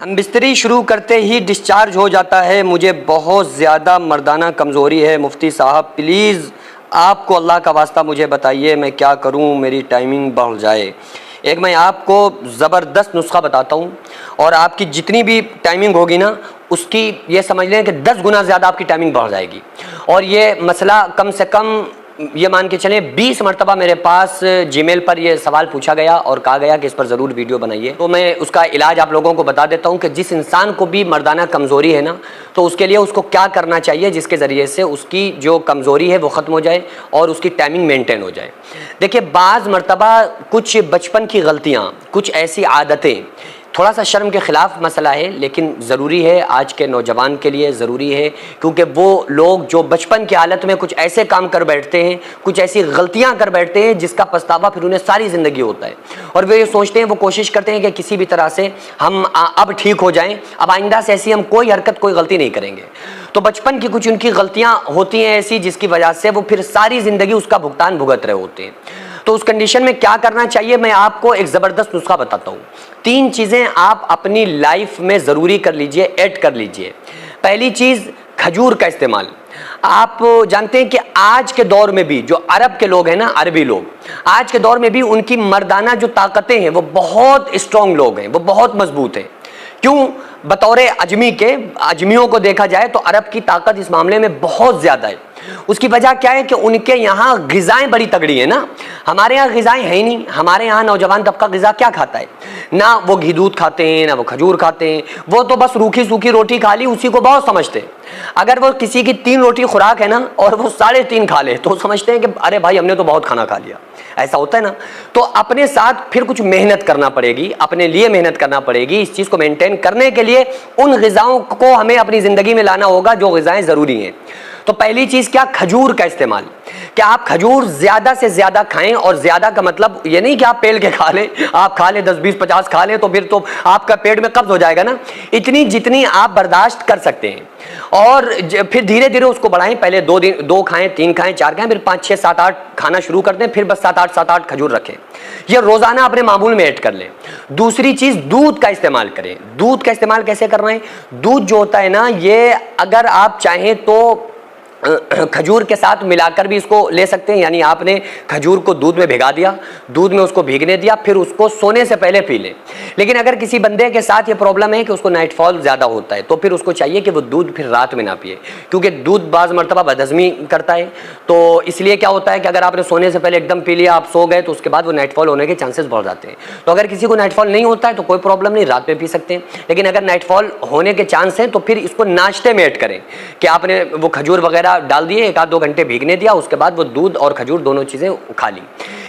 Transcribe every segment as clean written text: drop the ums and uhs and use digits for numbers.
हम बिस्तरी शुरू करते ही डिस्चार्ज हो जाता है। मुझे बहुत ज़्यादा मर्दाना कमज़ोरी है। मुफ्ती साहब प्लीज़ आपको अल्लाह का वास्ता मुझे बताइए मैं क्या करूं, मेरी टाइमिंग बढ़ जाए। एक मैं आपको ज़बरदस्त नुस्खा बताता हूं और आपकी जितनी भी टाइमिंग होगी ना उसकी ये समझ लें कि 10 गुना ज़्यादा आपकी टाइमिंग बढ़ जाएगी। और ये मसला कम से कम ये मान के चलें 20 मरतबा मेरे पास जीमेल पर ये सवाल पूछा गया और कहा गया कि इस पर ज़रूर वीडियो बनाइए। तो मैं उसका इलाज आप लोगों को बता देता हूँ कि जिस इंसान को भी मर्दाना कमज़ोरी है ना, तो उसके लिए उसको क्या करना चाहिए जिसके ज़रिए से उसकी जो कमज़ोरी है वो ख़त्म हो जाए और उसकी टाइमिंग मेंटेन हो जाए। देखिए, बाज़ मरतबा कुछ बचपन की गलतियाँ, कुछ ऐसी आदतें, थोड़ा सा शर्म के ख़िलाफ़ मसला है लेकिन ज़रूरी है आज के नौजवान के लिए, ज़रूरी है क्योंकि वो लोग जो बचपन की हालत में कुछ ऐसे काम कर बैठते हैं, कुछ ऐसी गलतियां कर बैठते हैं जिसका पछतावा फिर उन्हें सारी ज़िंदगी होता है। और वे ये सोचते हैं, वो कोशिश करते हैं कि किसी भी तरह से हम अब ठीक हो जाएं, अब आइंदा से ऐसी हम कोई हरकत, कोई गलती नहीं करेंगे। तो बचपन की कुछ उनकी गलतियाँ होती हैं ऐसी जिसकी वजह से वो फिर सारी ज़िंदगी उसका भुगतान भुगत रहे होते हैं। तो उस कंडीशन में क्या करना चाहिए, मैं आपको एक ज़बरदस्त नुस्खा बताता हूँ। 3 चीज़ें आप अपनी लाइफ में ज़रूरी कर लीजिए, ऐड कर लीजिए। पहली चीज़, खजूर का इस्तेमाल। आप जानते हैं कि आज के दौर में भी जो अरब के लोग हैं ना, अरबी लोग, आज के दौर में भी उनकी मर्दाना जो ताकतें हैं वो बहुत स्ट्रॉन्ग लोग हैं, वो बहुत मजबूत हैं। क्यों? बतौरे अजमी के, अजमियों को देखा जाए तो अरब की ताकत इस मामले में बहुत ज़्यादा है। उसकी वजह क्या है कि उनके यहाँ ग़िज़ाएँ बड़ी तगड़ी हैं ना, हमारे यहाँ ग़िज़ाएँ हैं ही नहीं। हमारे यहाँ नौजवान तबका ग़िज़ा क्या खाता है? ना वो घी दूध खाते हैं, ना वो खजूर खाते हैं, वो तो बस रूखी सूखी रोटी खा ली, उसी को बहुत समझते हैं। अगर वो किसी की 3 रोटी खुराक है ना और वो 3.5 खा ले तो समझते हैं कि अरे भाई हमने तो बहुत खाना खा लिया। ऐसा होता है ना। तो अपने साथ फिर कुछ मेहनत करना पड़ेगी, अपने लिए मेहनत करना पड़ेगी। इस चीज़ को मेंटेन करने के लिए उन ग़िज़ाओं को हमें अपनी ज़िंदगी में लाना होगा जो ग़िज़ाएँ ज़रूरी हैं। तो पहली चीज़ क्या? खजूर का इस्तेमाल। क्या आप खजूर ज़्यादा से ज़्यादा खाएं, और ज़्यादा का मतलब ये नहीं कि आप पेल के खा लें, आप खा लें 10, 20, 50 खा लें तो फिर तो आपका पेट में कब्ज़ हो जाएगा ना। इतनी जितनी आप बर्दाश्त कर सकते हैं और फिर धीरे धीरे उसको बढ़ाएं। पहले 2 खाएं, 3 खाएं, 4 खाएं, फिर 5, 6, 7, 8 खाना शुरू कर दें, फिर बस 7, 8 खजूर रखें। ये रोज़ाना अपने मामूल में ऐड कर लें। दूसरी चीज़, दूध का इस्तेमाल करें। दूध का इस्तेमाल कैसे करना है? दूध जो होता है ना, ये अगर आप चाहें तो खजूर के साथ मिलाकर भी इसको ले सकते हैं। यानी आपने खजूर को दूध में भिगा दिया, दूध में उसको भीगने दिया, फिर उसको सोने से पहले पी लें। लेकिन अगर किसी बंदे के साथ ये प्रॉब्लम है कि उसको नाइटफॉल ज़्यादा होता है तो फिर उसको चाहिए कि वो दूध फिर रात में ना पिए, क्योंकि दूध बाज़ मरतबा बदहज़मी करता है। तो इसलिए क्या होता है कि अगर आपने सोने से पहले एकदम पी लिया, आप सो गए, तो उसके बाद वो नाइटफॉल होने के चांसेस बढ़ जाते हैं। तो अगर किसी को नाइटफॉल नहीं होता है तो कोई प्रॉब्लम नहीं, रात में पी सकते हैं। लेकिन अगर नाइटफॉल होने के चांस हैं तो फिर इसको नाश्ते में ऐड करें कि आपने वो खजूर वगैरह डाल दिए, 1-2 घंटे भीगने दिया, उसके बाद वो दूध और खजूर दोनों चीज़ें खा ली।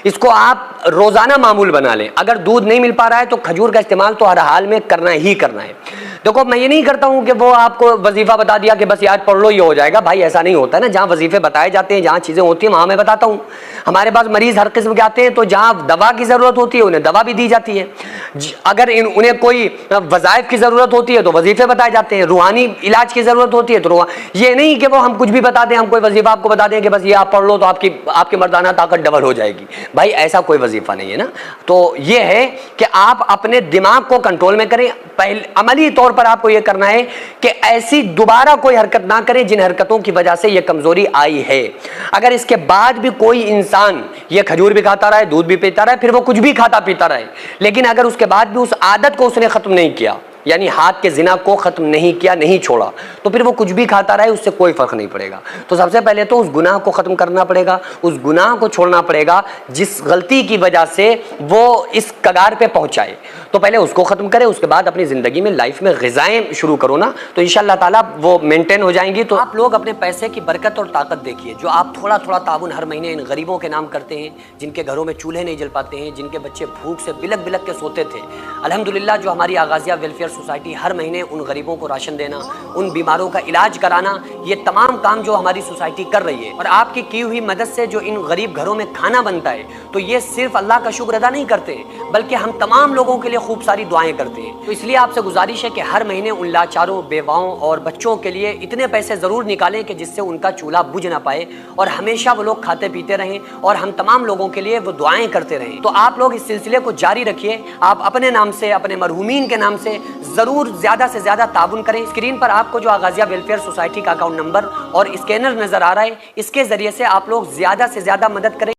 इसको आप रोज़ाना मामूल बना लें। अगर दूध नहीं मिल पा रहा है तो खजूर का इस्तेमाल तो हर हाल में करना ही करना है। देखो, मैं ये नहीं करता हूँ कि वो आपको वजीफ़ा बता दिया कि बस याद पढ़ लो ये हो जाएगा। भाई ऐसा नहीं होता है ना। जहाँ वजीफ़े बताए जाते हैं, जहाँ चीज़ें होती हैं, वहाँ मैं बताता हूँ। हमारे पास मरीज़ हर किस्म के आते हैं, तो जहाँ दवा की ज़रूरत होती है उन्हें दवा भी दी जाती है। अगर उन्हें कोई वज़ाइफ की ज़रूरत होती है तो वजीफ़े बताए जाते हैं। रूहानी इलाज की ज़रूरत होती है तो ये नहीं कि वो हम कुछ भी बता दें, हम कोई वजीफ़ा आपको बता दें कि बस ये आप पढ़ लो तो आपकी मर्दाना ताकत डबल हो जाएगी। भाई ऐसा कोई वजीफ़ा नहीं है ना। तो ये है कि आप अपने दिमाग को कंट्रोल में करें। पहले अमली तौर पर आपको ये करना है कि ऐसी दोबारा कोई हरकत ना करें जिन हरकतों की वजह से ये कमज़ोरी आई है। अगर इसके बाद भी कोई इंसान ये खजूर भी खाता रहे, दूध भी पीता रहे, फिर वो कुछ भी खाता पीता रहे, लेकिन अगर उसके बाद भी उस आदत को उसने ख़त्म नहीं किया, यानी हाथ के जिना को ख़त्म नहीं किया, नहीं छोड़ा, तो फिर वो कुछ भी खाता रहे, उससे कोई फ़र्क नहीं पड़ेगा। तो सबसे पहले तो उस गुनाह को ख़त्म करना पड़ेगा, उस गुनाह को छोड़ना पड़ेगा जिस गलती की वजह से वो इस कगार पे पहुँचाए। तो पहले उसको ख़त्म करें, उसके बाद अपनी ज़िंदगी में लाइफ में ग़िज़ाएँ शुरू करो ना, तो इंशाअल्लाह ताला वो मेंटेन हो जाएंगी। तो आप लोग अपने पैसे की बरकत और ताकत देखिए, जो आप थोड़ा थोड़ा ताउन हर महीने इन गरीबों के नाम करते हैं, जिनके घरों में चूल्हे नहीं जल पाते हैं, जिनके बच्चे भूख से बिलक बिलक के सोते थे। अल्हम्दुलिल्लाह जो हमारी आगाज़िया वेलफेयर सोसाइटी हर महीने उन गरीबों को राशन देना, उन बीमारों का इलाज कराना, ये तमाम काम जो हमारी सोसाइटी कर रही है, और आपकी की हुई मदद से जो इन गरीब घरों में खाना बनता है, तो ये सिर्फ अल्लाह का शुक्र अदा नहीं करते, बल्कि हम तमाम लोगों के लिए खूब सारी दुआएं करते हैं। तो इसलिए आपसे गुजारिश है कि हर महीने उन लाचारों, बेवाओं और बच्चों के लिए इतने पैसे ज़रूर निकालें कि जिससे उनका चूल्हा बुझ ना पाए और हमेशा वो लोग खाते पीते रहें, और हम तमाम लोगों के लिए वो दुआएं करते रहें। तो आप लोग इस सिलसिले को जारी रखिए। आप अपने नाम से, अपने मरहूमीन के नाम से ज़रूर ज़्यादा से ज़्यादा ताउन करें। स्क्रीन पर आपको जो आगाज़िया वेलफेयर सोसाइटी का अकाउंट नंबर और स्कैनर नज़र आ रहा है, इसके ज़रिए से आप लोग ज़्यादा से ज़्यादा मदद करें।